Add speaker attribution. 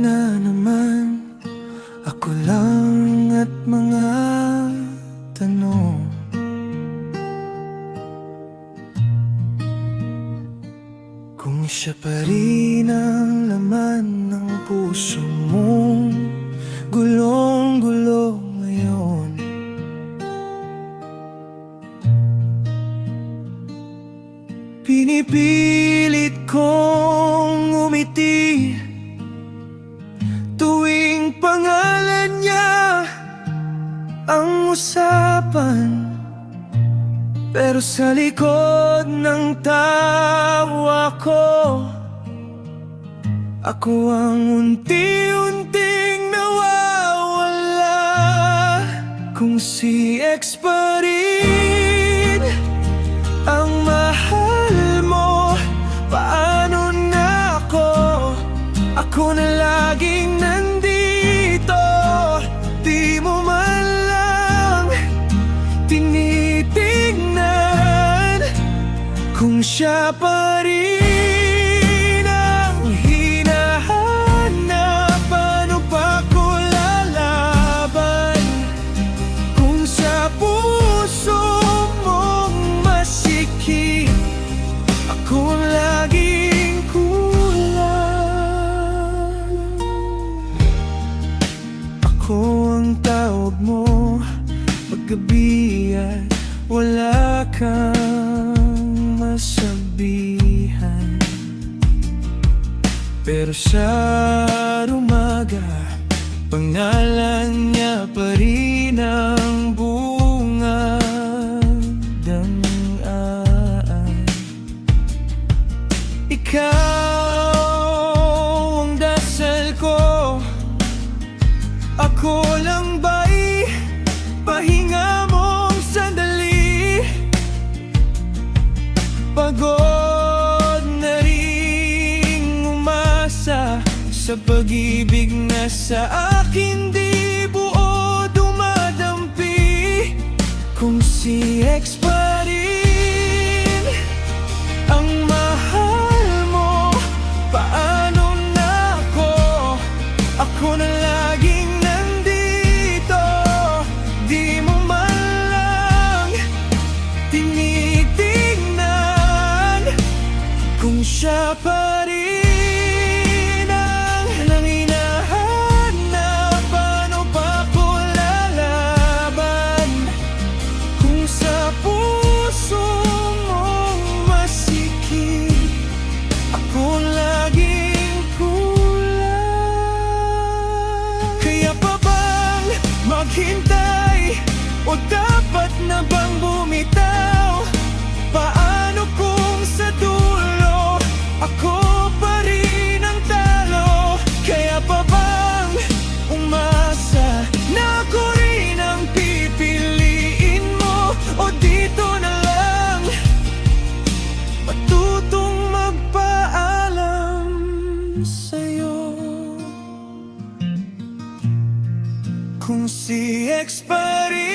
Speaker 1: na naman, ako lang at mga tanong. Kung siya pa rin ang laman ng puso mong gulong-gulo ngayon, pinipilit kong umiti tuwing pangalan niya ang usapan. Pero sa likod ng tawa ko, ako ang unti-unting nawawala. Kung si ex pa rin ang mahal mo, paano na ako? Ako na laging nandito, di mo man lang tinitignan. Kung siya pa rin ang hinahanap, paano pa ko lalaban? Kung sa puso mong masikip, ako ang laging kulang. Ako ang tawag mo paggabi at wala kang masabihan. Pero sa umaga, pangalan niya pa rin ang bungad-dang-aan. Ikaw ang dasal ko, ako lang ba'y pahinga mong sandali? Pagod na ring umasa sa pag-ibig na sa akin di buo dumadampi. Kung si ex pa rin ang mahal mo, paano na ako? Ako na laging nandito, di mo man lang tinitignan. Kung siya pa rin ang hinahanap, paano pa ko lalaban? Kung sa puso mong masikip, ako laging kulang. Kaya pa bang maghintay, o dapat na bang bumitaw? Paano kung sa dulo ako pa rin ang talo? Kaya pa bang umasa na ako rin ang pipiliin mo? O dito na lang matutong magpaalam sa'yo? Kung si ex pa rin